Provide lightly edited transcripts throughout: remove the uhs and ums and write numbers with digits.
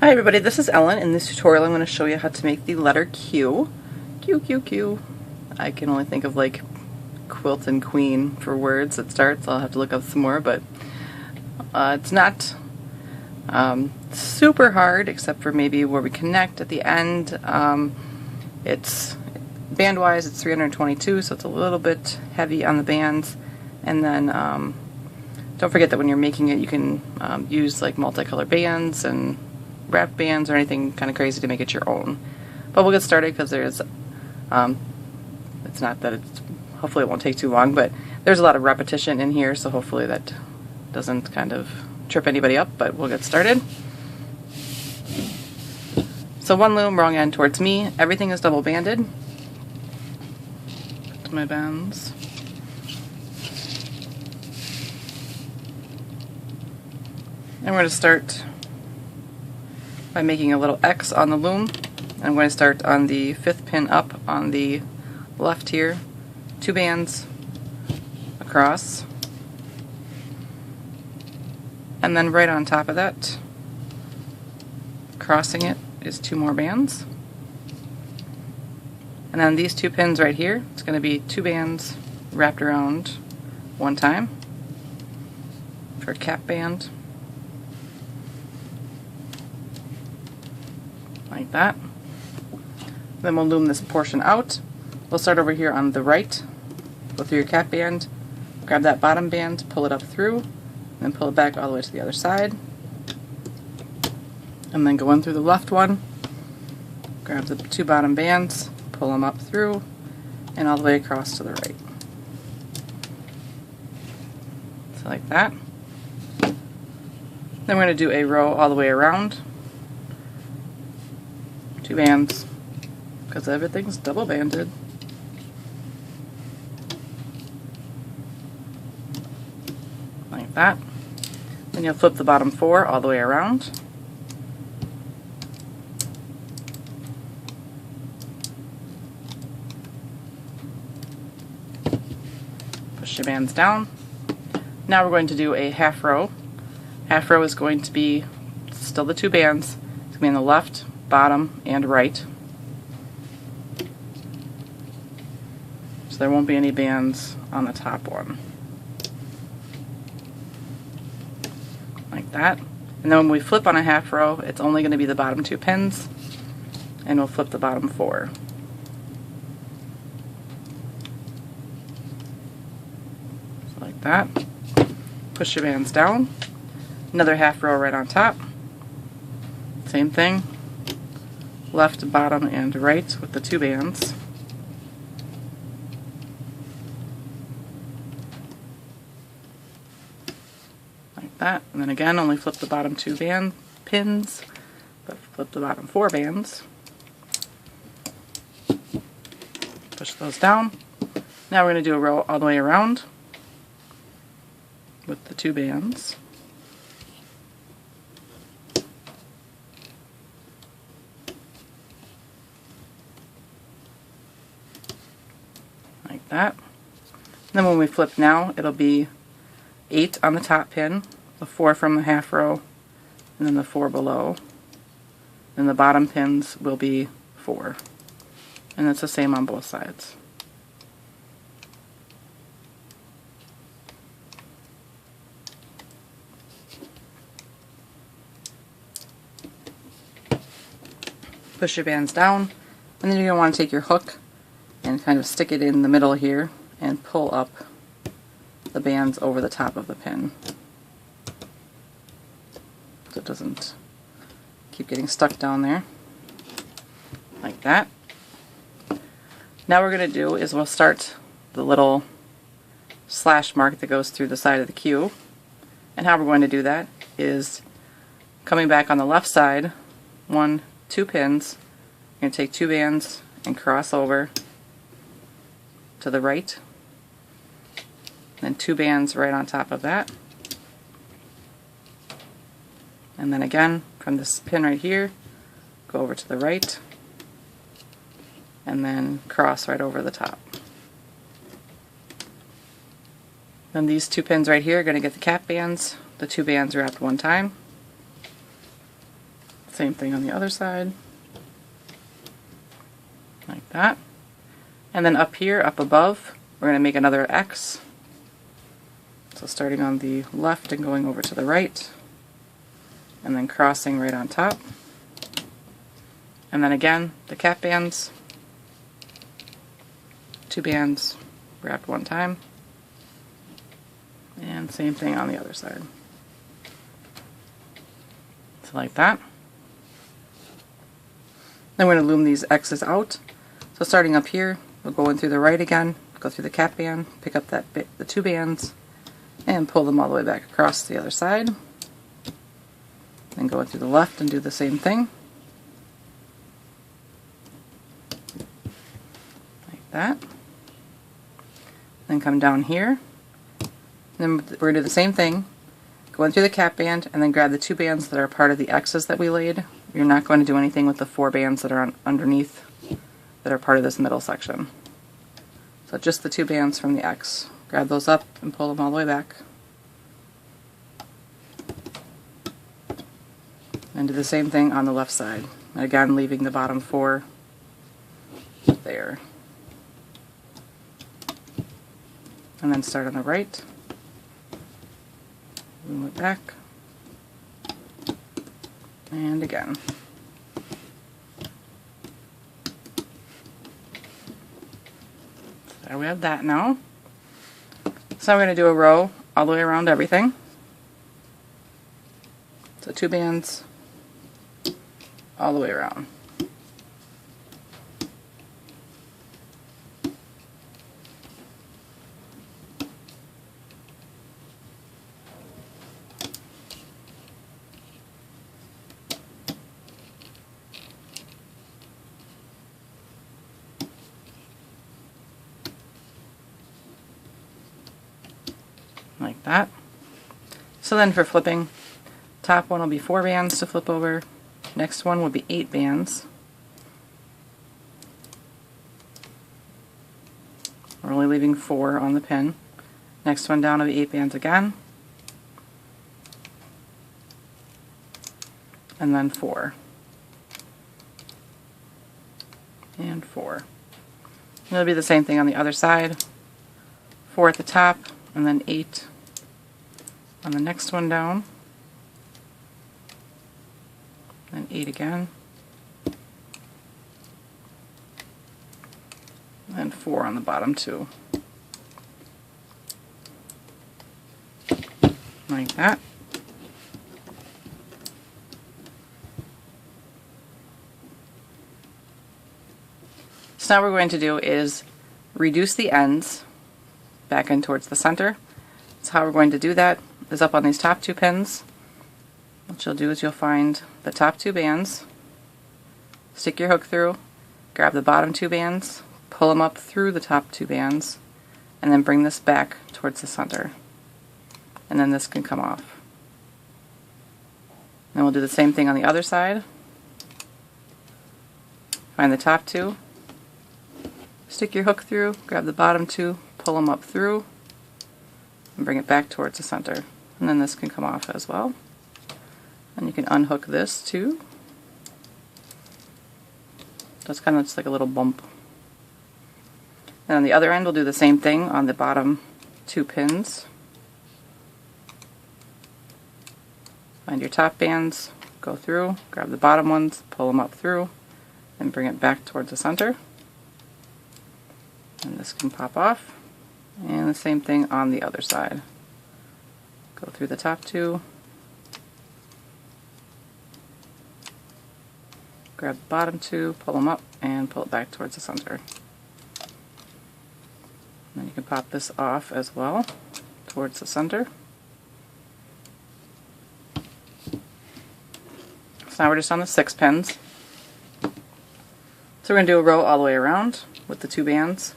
Hi everybody, this is Ellen. In this tutorial I'm going to show you how to make the letter Q. Q, Q, Q. I can only think of like quilt and queen for words that starts. I'll have to look up some more, but it's not super hard except for maybe where we connect at the end. It's band-wise it's 322, so it's a little bit heavy on the bands. And then don't forget that when you're making it you can use like multicolor bands and wrap bands or anything kind of crazy to make it your own. But we'll get started because there's it's not that it's, hopefully it won't take too long, but there's a lot of repetition in here, so hopefully that doesn't kind of trip anybody up, but we'll get started. So one loom, wrong end towards me. Everything is double banded. To my bands. And we're going to start by making a little X on the loom. I'm going to start on the 5th pin up on the left here, 2 bands across, and then right on top of that, crossing it, is 2 more bands. And then these 2 pins right here, it's going to be 2 bands wrapped around one time for a cap band. Like that. Then we'll loom this portion out. We'll start over here on the right, go through your cap band, grab that bottom band, pull it up through, and then pull it back all the way to the other side. And then go in through the left one, grab the 2 bottom bands, pull them up through, and all the way across to the right. So like that. Then we're going to do a row all the way around. 2 bands, because everything's double banded. Like that. Then you'll flip the bottom 4 all the way around. Push your bands down. Now we're going to do a half row. Half row is going to be still the 2 bands. It's going to be on the left, bottom, and right. So there won't be any bands on the top one. Like that. And then when we flip on a half row, it's only going to be the bottom 2 pins, and we'll flip the bottom 4. So like that. Push your bands down. Another half row right on top. Same thing. Left, bottom, and right with the 2 bands. Like that. And then again, only flip the bottom 2 band pins, but flip the bottom 4 bands. Push those down. Now we're going to do a row all the way around with the 2 bands. Like that. Then when we flip now, it'll be 8 on the top pin, the 4 from the half row, and then the 4 below. And the bottom pins will be 4. And it's the same on both sides. Push your bands down, and then you're going to want to take your hook and kind of stick it in the middle here and pull up the bands over the top of the pin so it doesn't keep getting stuck down there. Like that. Now what we're going to do is we'll start the little slash mark that goes through the side of the Q, and how we're going to do that is coming back on the left side, 1, 2 pins, you're going to take 2 bands and cross over to the right, then 2 bands right on top of that, and then again from this pin right here, go over to the right, and then cross right over the top. Then these 2 pins right here are going to get the cap bands, the 2 bands wrapped one time, Same thing on the other side, like that. And then up here, up above, we're going to make another X. So starting on the left and going over to the right, and then crossing right on top. And then again, the cap bands, 2 bands wrapped one time, and same thing on the other side. So like that. Then we're going to loom these X's out. So starting up here, we'll go in through the right again, go through the cap band, pick up that bit, the 2 bands, and pull them all the way back across the other side. Then go in through the left and do the same thing. Like that. Then come down here. Then we're going to do the same thing. Go in through the cap band and then grab the 2 bands that are part of the X's that we laid. You're not going to do anything with the 4 bands that are underneath that are part of this middle section. So just the 2 bands from the X. Grab those up and pull them all the way back. And do the same thing on the left side. Again, leaving the bottom 4 there. And then start on the right. Loom it back. And again. So there we have that now. So I'm going to do a row all the way around everything. So 2 bands all the way around. Like that. So then for flipping, top one will be 4 bands to flip over, next one will be 8 bands. We're only leaving 4 on the pin. Next one down will be 8 bands again, and then 4, and 4. And it'll be the same thing on the other side, 4 at the top, and then 8 on the next one down, and 8 again, and 4 on the bottom 2. Like that. So now what we're going to do is reduce the ends back in towards the center. So how we're going to do that is up on these top 2 pins. What you'll do is you'll find the top 2 bands, stick your hook through, grab the bottom 2 bands, pull them up through the top 2 bands, and then bring this back towards the center. And then this can come off. Then we'll do the same thing on the other side. Find the top 2, stick your hook through, grab the bottom 2, pull them up through, and bring it back towards the center. And then this can come off as well. And you can unhook this too. That's kind of just like a little bump. And on the other end we'll do the same thing on the bottom 2 pins. Find your top bands, go through, grab the bottom ones, pull them up through, and bring it back towards the center. And this can pop off. And the same thing on the other side. Go through the top 2, grab the bottom 2, pull them up, and pull it back towards the center. And then you can pop this off as well towards the center. So now we're just on the 6 pins. So we're going to do a row all the way around with the 2 bands.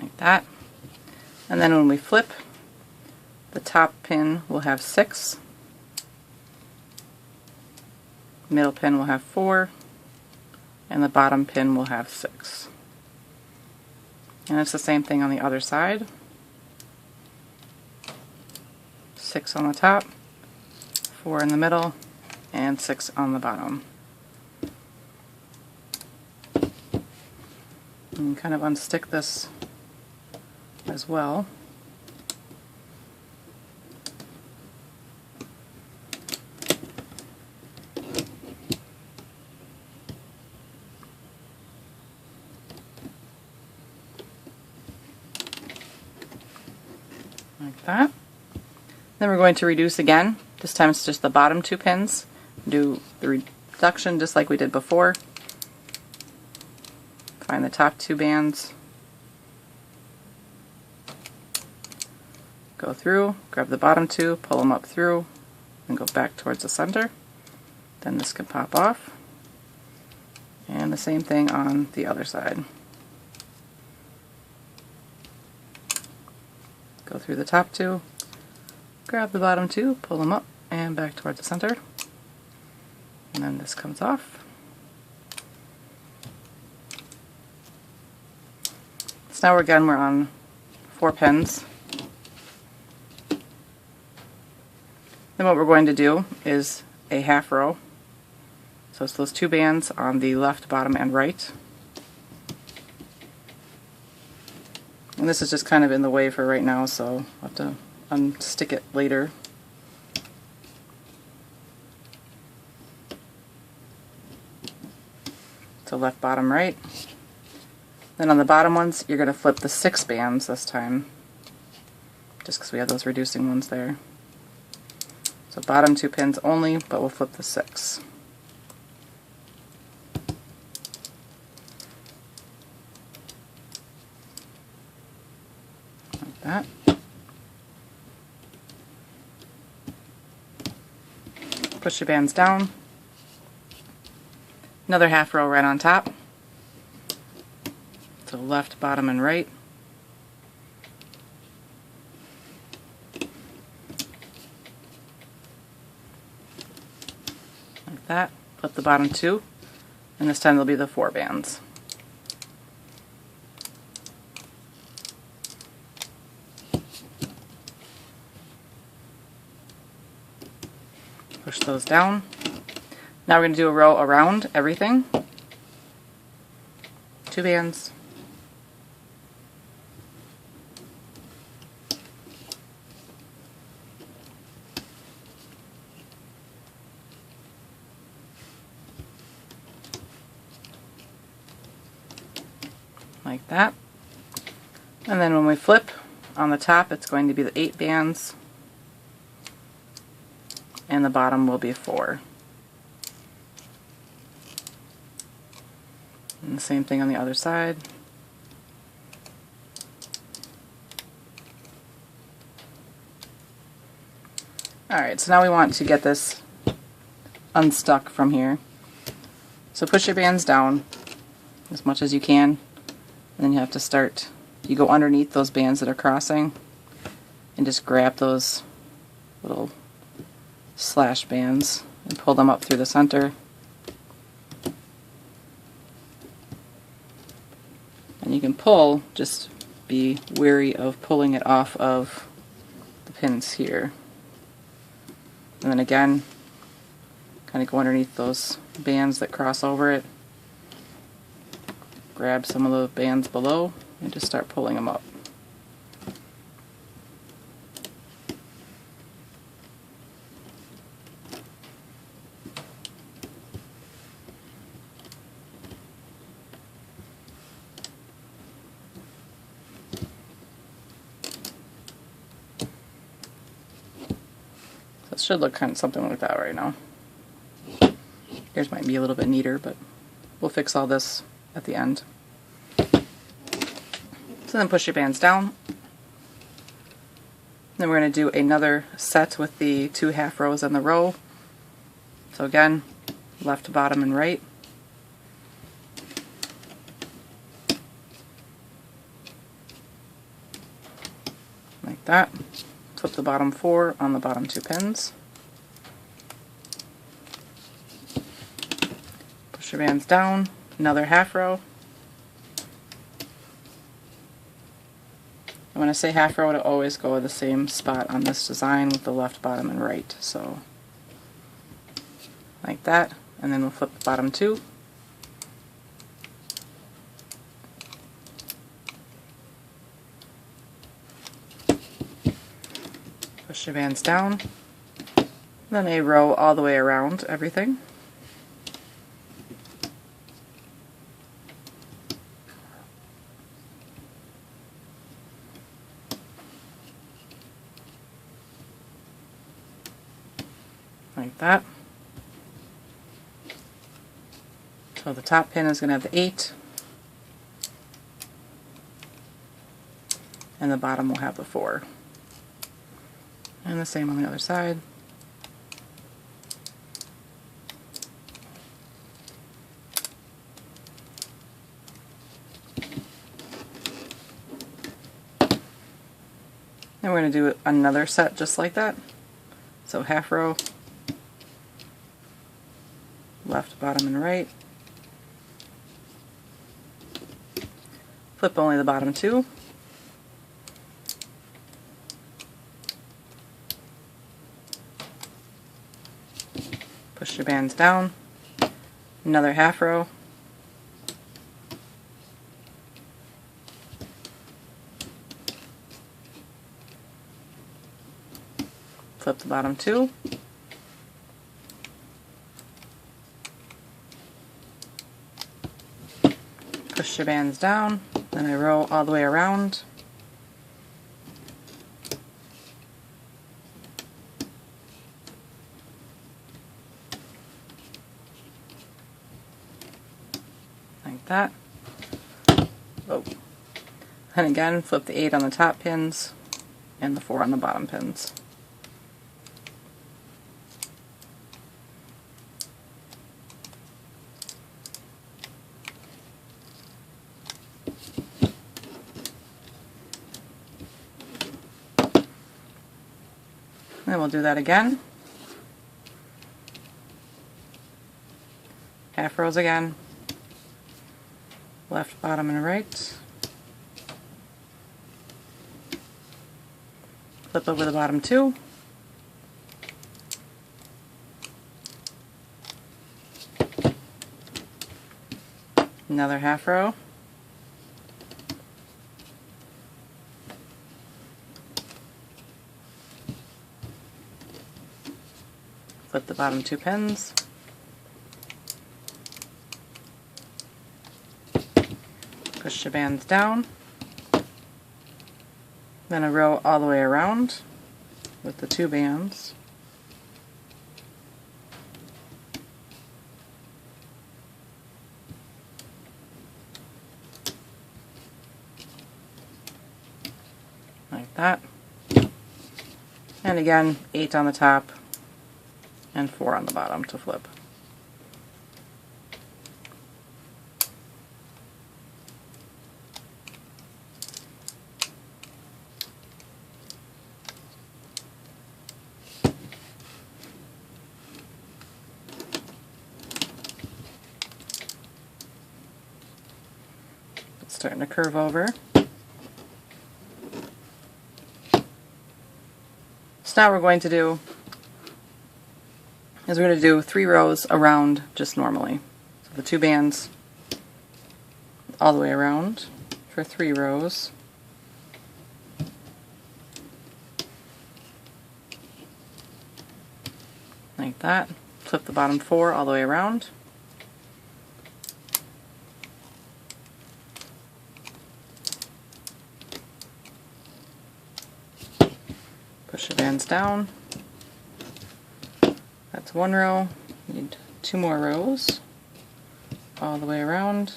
Like that. And then when we flip, the top pin will have 6. middle pin will have 4, and the bottom pin will have 6. And it's the same thing on the other side. 6 on the top, 4 in the middle, and 6 on the bottom. And kind of unstick this as well. Like that. Then we're going to reduce again. This time it's just the bottom 2 pins. Do the reduction just like we did before. Find the top 2 bands. Go through, grab the bottom 2, pull them up through, and go back towards the center. Then this can pop off. And the same thing on the other side. Go through the top 2, grab the bottom 2, pull them up, and back towards the center. And then this comes off. So now again we're on 4 pins. Then what we're going to do is a half row. So it's those 2 bands on the left, bottom, and right. And this is just kind of in the way for right now, so I'll have to unstick it later. So left, bottom, right. Then on the bottom ones, you're going to flip the 6 bands this time, just because we have those reducing ones there. So bottom 2 pins only, but we'll flip the 6. Like that. Push your bands down. Another half row right on top. So left, bottom, and right. Like that. Flip the bottom 2, and this time there'll be the 4 bands. Push those down. Now we're going to do a row around everything. 2 bands. Like that. And then when we flip on the top, it's going to be the 8 bands, and the bottom will be 4. And the same thing on the other side. Alright, so now we want to get this unstuck from here. So push your bands down as much as you can, and then you have to start, you go underneath those bands that are crossing and just grab those little slash bands and pull them up through the center. And you can pull, just be wary of pulling it off of the pins here. And then again, kind of go underneath those bands that cross over it. Grab some of the bands below and just start pulling them up. It should look kind of something like that right now. Yours might be a little bit neater, but we'll fix all this at the end. So then push your bands down. Then we're going to do another set with the 2 half rows in the row. So again, left, bottom, and right. Like that. Flip the bottom 4 on the bottom 2 pins. push your bands down, another half row. And when I say half row, it'll always go to the same spot on this design with the left, bottom, and right. So like that, and then we'll flip the bottom two. Push your bands down, then a row all the way around everything. Like that. So the top pin is going to have the 8, and the bottom will have the 4. And the same on the other side. And we're going to do another set just like that. So half row, left, bottom, and right. Flip only the bottom two. Push your bands down, another half row, flip the bottom two, push your bands down, then I row all the way around, like that. Oh. And again, flip the 8 on the top pins and the 4 on the bottom pins. Then we'll do that again. Half rows again. Left, bottom, and right. Flip over the bottom two. Another half row. Flip the bottom two pins. Push your bands down, then a row all the way around with the 2 bands. Like that. And again, 8 on the top and 4 on the bottom to flip. Starting to curve over. So now what we're going to do is we're going to do 3 rows around just normally. So the 2 bands all the way around for 3 rows. Like that. Flip the bottom 4 all the way around. Push your bands down. That's 1 row. You need 2 more rows all the way around.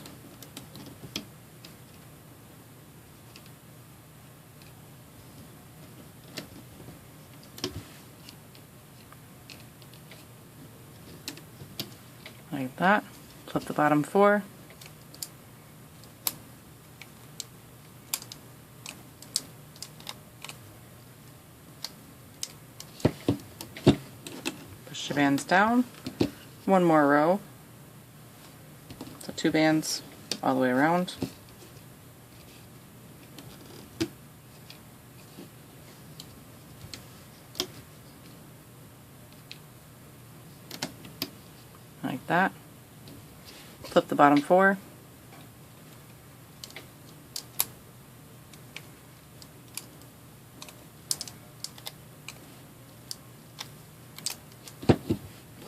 Like that. Flip the bottom 4. Push your bands down, 1 more row, 2 bands all the way around. Like that. Flip the bottom 4.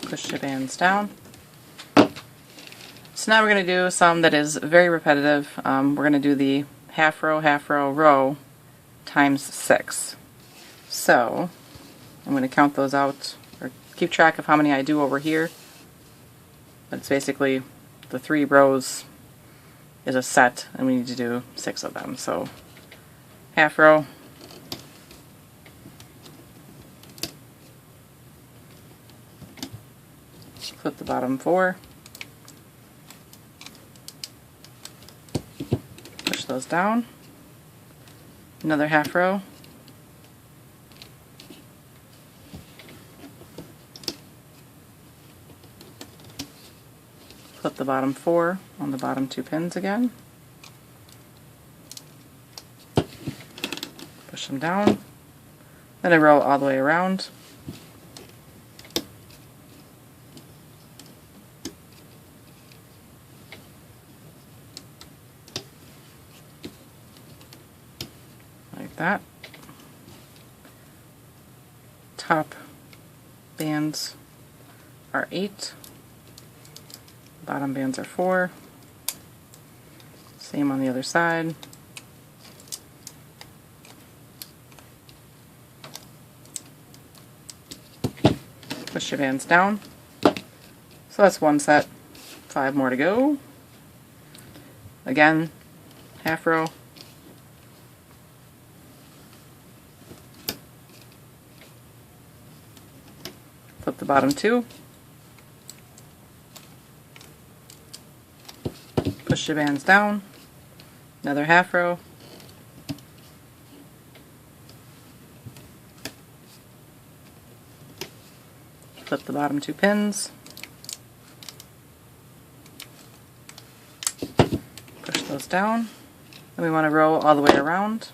Push the bands down. So now we're going to do some that is very repetitive. We're going to do the half row, row times 6. So I'm going to count those out, or keep track of how many I do over here. But it's basically the 3 rows is a set, and we need to do 6 of them. So half row, flip the bottom 4, push those down, another half row, flip the bottom 4 on the bottom 2 pins again, push them down, then I row all the way around, like that. Top bands are 8. Bottom bands are 4. Same on the other side. Push your bands down. So that's one set. 5 more to go. Again, half row. Flip the bottom 2. Push your bands down, another half row, flip the bottom 2 pins, push those down, then we want to row all the way around.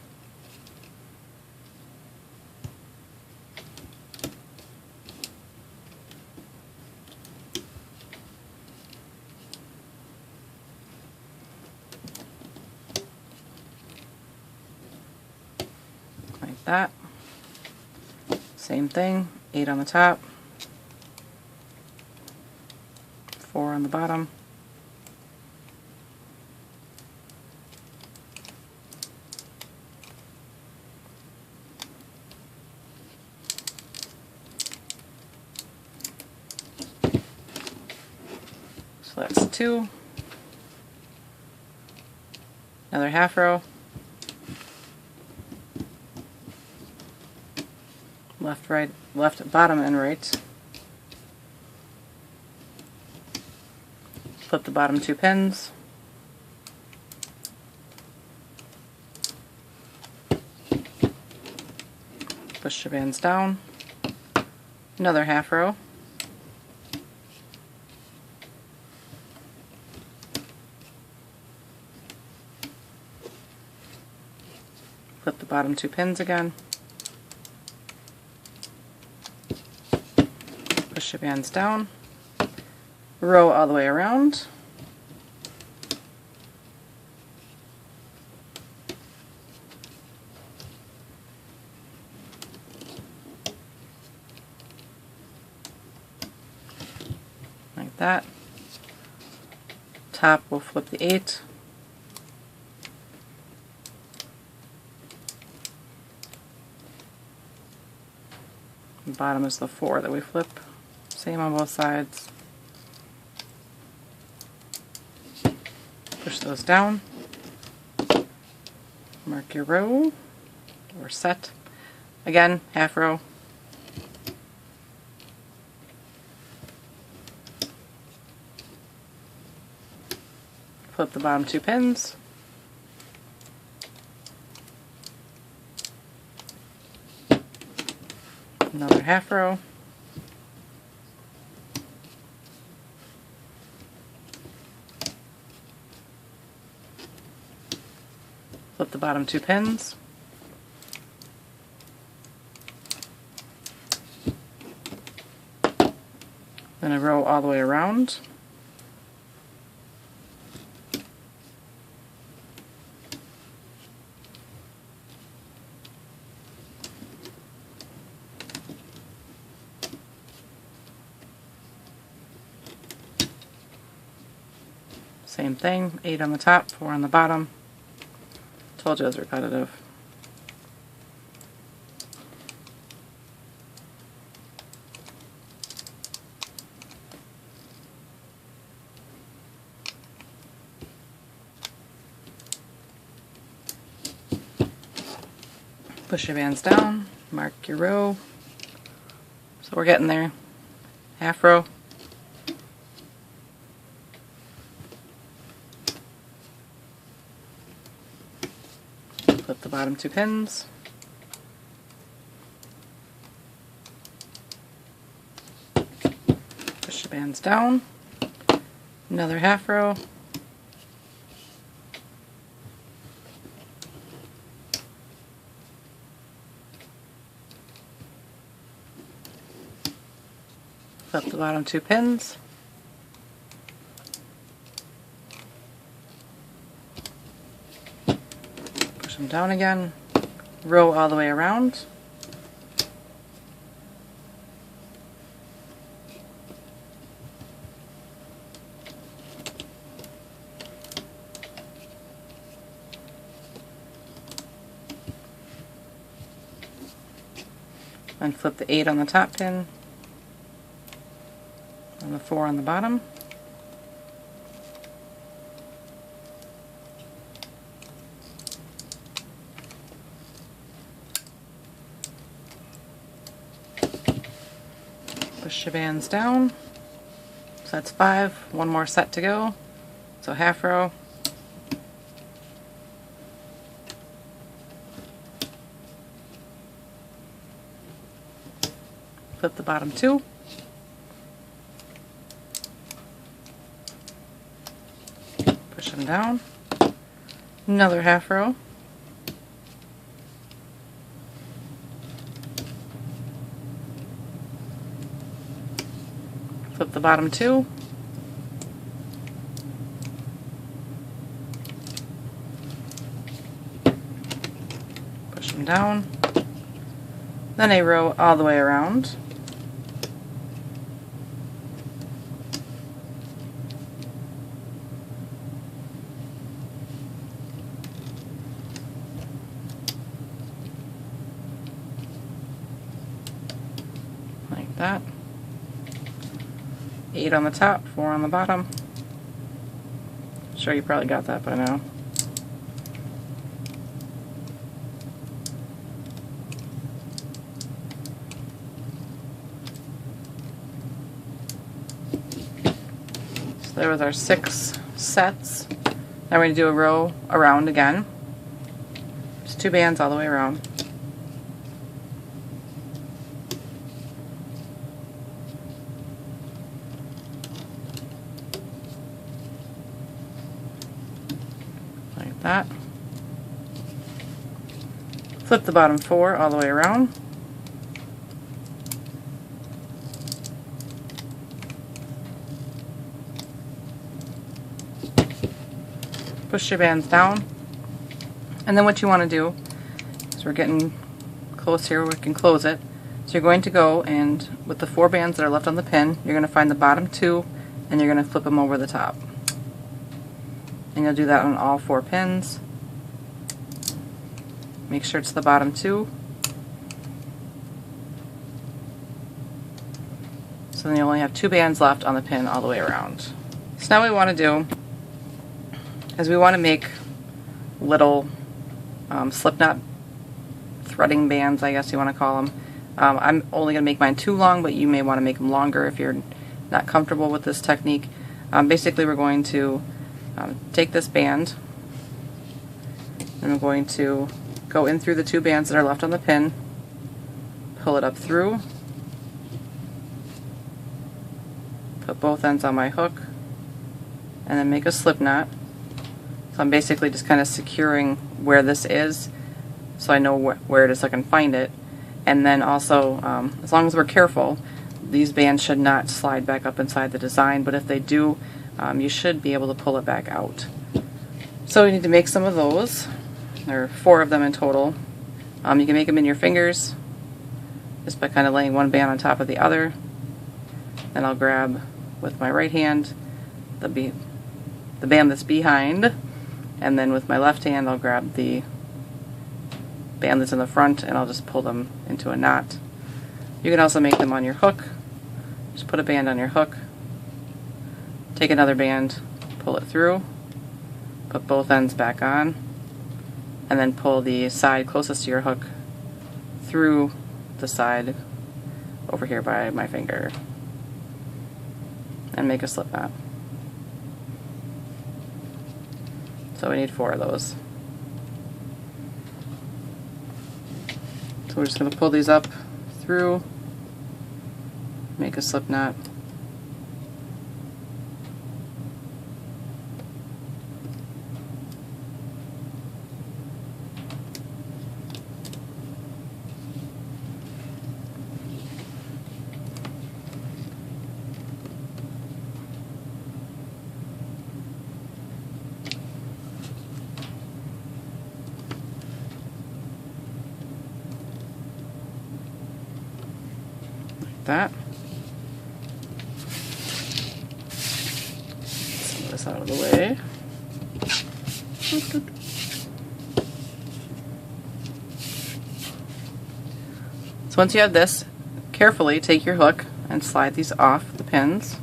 Like that. Same thing, 8 on the top, 4 on the bottom, so that's 2, another half row, left, right, left, bottom, and right. Flip the bottom 2 pins. Push your bands down. Another half row. Flip the bottom 2 pins again. Push your bands down, row all the way around, like that. Top, we'll flip the 8, bottom is the 4 that we flip. Same on both sides. Push those down. Mark your row or set. Again, half row. Flip the bottom 2 pins. Another half row. Flip the bottom 2 pins. Then a row all the way around. Same thing, 8 on the top, 4 on the bottom. Told you it was repetitive. Push your bands down, mark your row. So we're getting there. Half row. Flip the bottom 2 pins. Push your bands down. Another half row. Flip the bottom 2 pins. Push them down again. Row all the way around. And flip the 8 on the top pin. And the 4 on the bottom. Push your bands down. So that's 5. One more set to go. So half row. Flip the bottom 2. Push them down. Another half row. Flip the bottom 2. Push them down. Then a row all the way around. Like that. 8 on the top, 4 on the bottom. Sure you probably got that by now. So there was our 6 sets. Now we're going to do a row around again. Just 2 bands all the way around. That. Flip the bottom 4 all the way around. Push your bands down. And then what you want to do is, we're getting close here, we can close it. So you're going to go and with the 4 bands that are left on the pin, you're going to find the bottom 2 and you're going to flip them over the top. And you'll do that on all 4 pins. Make sure it's the bottom 2. So then you only have 2 bands left on the pin all the way around. So now what we want to do is we want to make little slipknot threading bands, I guess you want to call them. I'm only going to make mine 2 long, but you may want to make them longer if you're not comfortable with this technique. Basically we're going to take this band and I'm going to go in through the 2 bands that are left on the pin, pull it up through, put both ends on my hook, and then make a slip knot. So So I'm basically just kind of securing where this is so I know where it is so I can find it. And then also, as long as we're careful, these bands should not slide back up inside the design, but if they do, you should be able to pull it back out. So we need to make some of those. There are 4 of them in total. You can make them in your fingers just by kind of laying one band on top of the other. Then I'll grab with my right hand the band that's behind, and then with my left hand I'll grab the band that's in the front and I'll just pull them into a knot. You can also make them on your hook. Just put a band on your hook, take another band, pull it through, put both ends back on, and then pull the side closest to your hook through the side over here by my finger and make a slip knot. So we need 4 of those. So we're just going to pull these up through, make a slip knot, that. Some of this out of the way. So once you have this, carefully take your hook and slide these off the pins.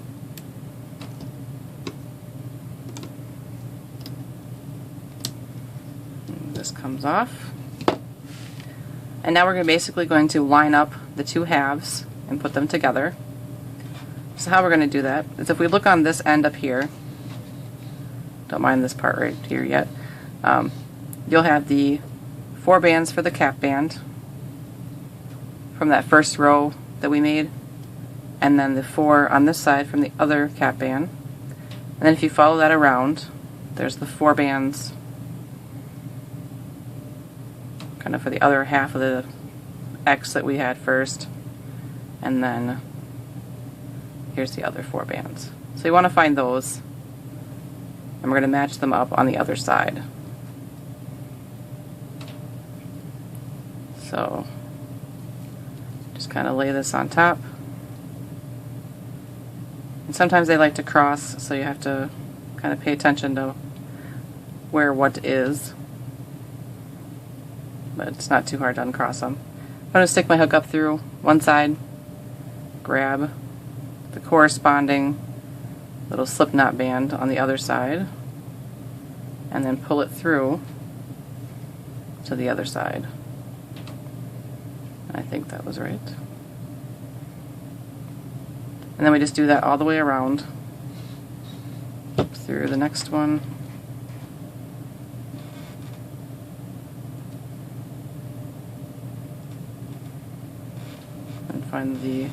And this comes off. And now we're basically going to line up the 2 halves and put them together. So how we're going to do that is if we look on this end up here, don't mind this part right here yet, you'll have the 4 bands for the cap band from that first row that we made, and then the 4 on this side from the other cap band. And then if you follow that around, there's the 4 bands kind of for the other half of the X that we had first, and then here's the other 4 bands. So you want to find those, and we're going to match them up on the other side. So just kind of lay this on top. And sometimes they like to cross, so you have to kind of pay attention to where what is. But it's not too hard to uncross them. I'm going to stick my hook up through one side, grab the corresponding little slip knot band on the other side, and then pull it through to the other side. I think that was right. And then we just do that all the way around through the next one. And find the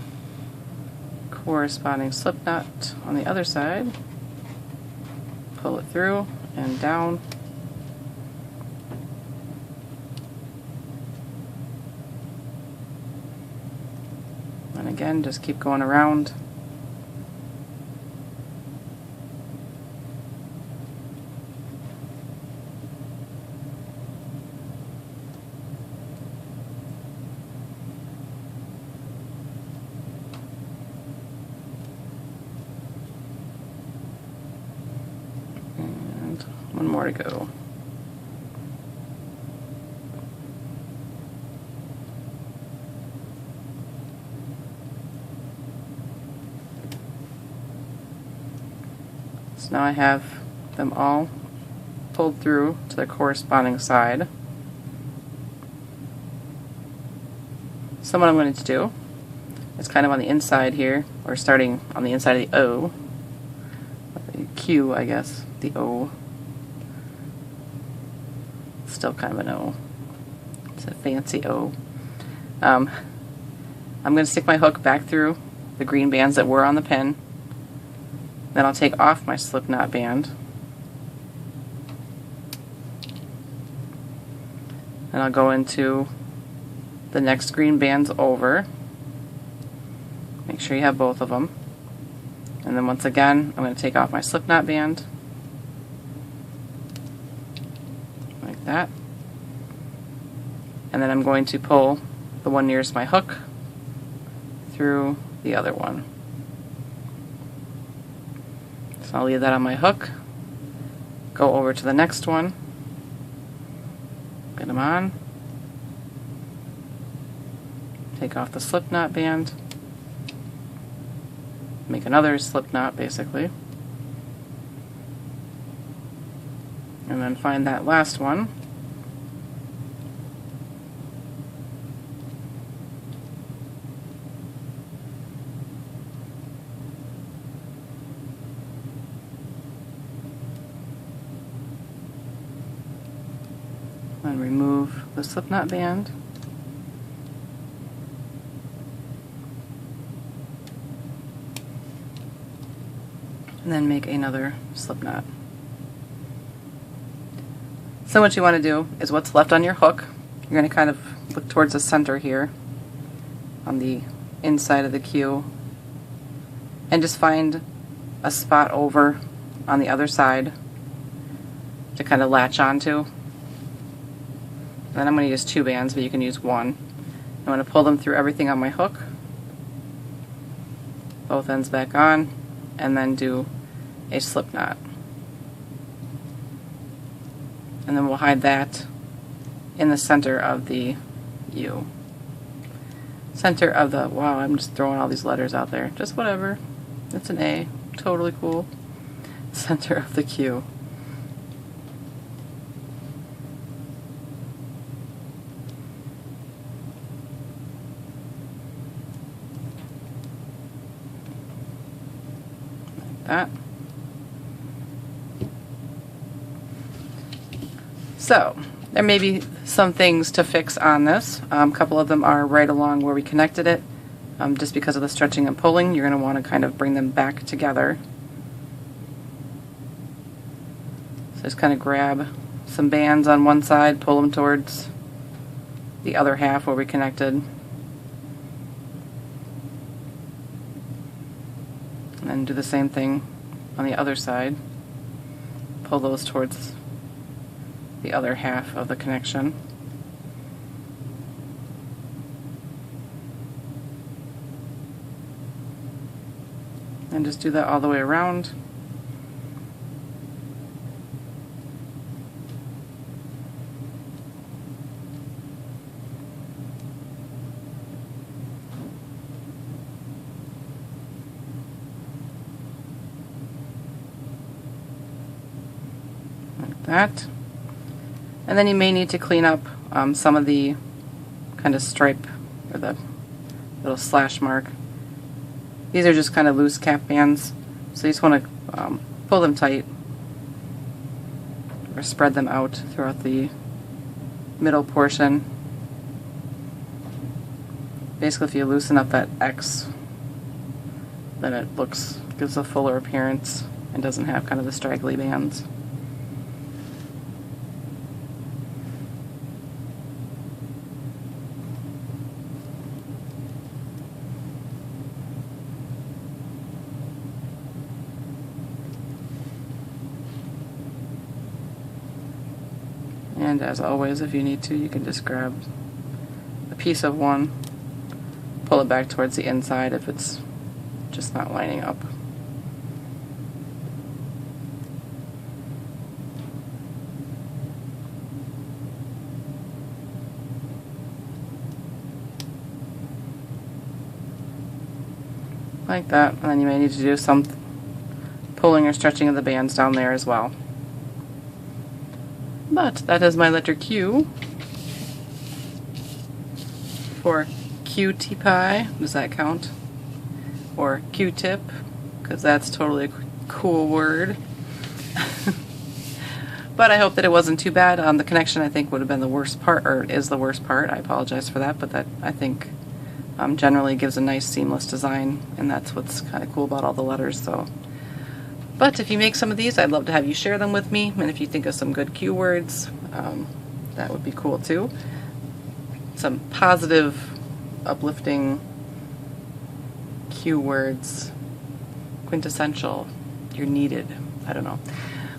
corresponding slip knot on the other side. Pull it through and down. And again, just keep going around. And one more to go. So now I have them all pulled through to the corresponding side. So what I'm going to do is kind of on the inside here, or starting on the inside of the O, the Q I guess, the O, still kind of an O, it's a fancy O. I'm going to stick my hook back through the green bands that were on the pin. Then I'll take off my slip knot band And I'll go into the next green bands over. Make sure you have both of them. And then once again, I'm going to take off my slip knot band. Like that. And then I'm going to pull the one nearest my hook through the other one. So I'll leave that on my hook, go over to the next one, get them on, take off the slip knot band, make another slip knot basically, and then find that last one. And remove the slip knot band. And then make another slip knot. So what you want to do is what's left on your hook, you're going to kind of look towards the center here on the inside of the queue and just find a spot over on the other side to kind of latch onto. Then I'm going to use 2 bands, but you can use 1. I'm going to pull them through everything on my hook, both ends back on, and then do a slip knot. And then we'll hide that in the center of the U. Center of the, wow, I'm just throwing all these letters out there. Just whatever. It's an A. Totally cool. Center of the Q. That. So there may be some things to fix on this. A couple of them are right along where we connected it. Just because of the stretching and pulling, you're going to want to kind of bring them back together. So just kind of grab some bands on one side, pull them towards the other half where we connected. And then do the same thing on the other side. Pull those towards the other half of the connection. And just do that all the way around. Like that. And then you may need to clean up some of the kind of stripe or the little slash mark. These are just kind of loose cap bands, so you just want to pull them tight or spread them out throughout the middle portion. Basically, if you loosen up that X, then it gives a fuller appearance and doesn't have kind of the straggly bands. And as always, if you need to, you can just grab a piece of one, pull it back towards the inside if it's just not lining up. Like that, and then you may need to do some pulling or stretching of the bands down there as well. But that is my letter Q for cutie pie. Does that count? Or Q-tip, because that's totally a cool word. But I hope that it wasn't too bad. The connection, I think, would have been the worst part, or is the worst part. I apologize for that, but that, I think, generally gives a nice seamless design, and that's what's kind of cool about all the letters. So. But if you make some of these, I'd love to have you share them with me, and if you think of some good Q words, That would be cool too. Some positive, uplifting cue words, quintessential, you're needed, I don't know.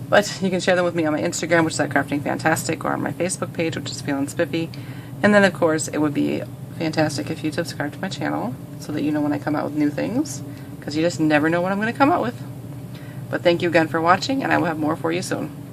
But you can share them with me on my Instagram, which is at Crafting Fantastic, or on my Facebook page, which is feelinspiffy. And then, of course, it would be fantastic if you subscribe to my channel so that you know when I come out with new things, because you just never know what I'm going to come out with. But thank you again for watching, and I will have more for you soon.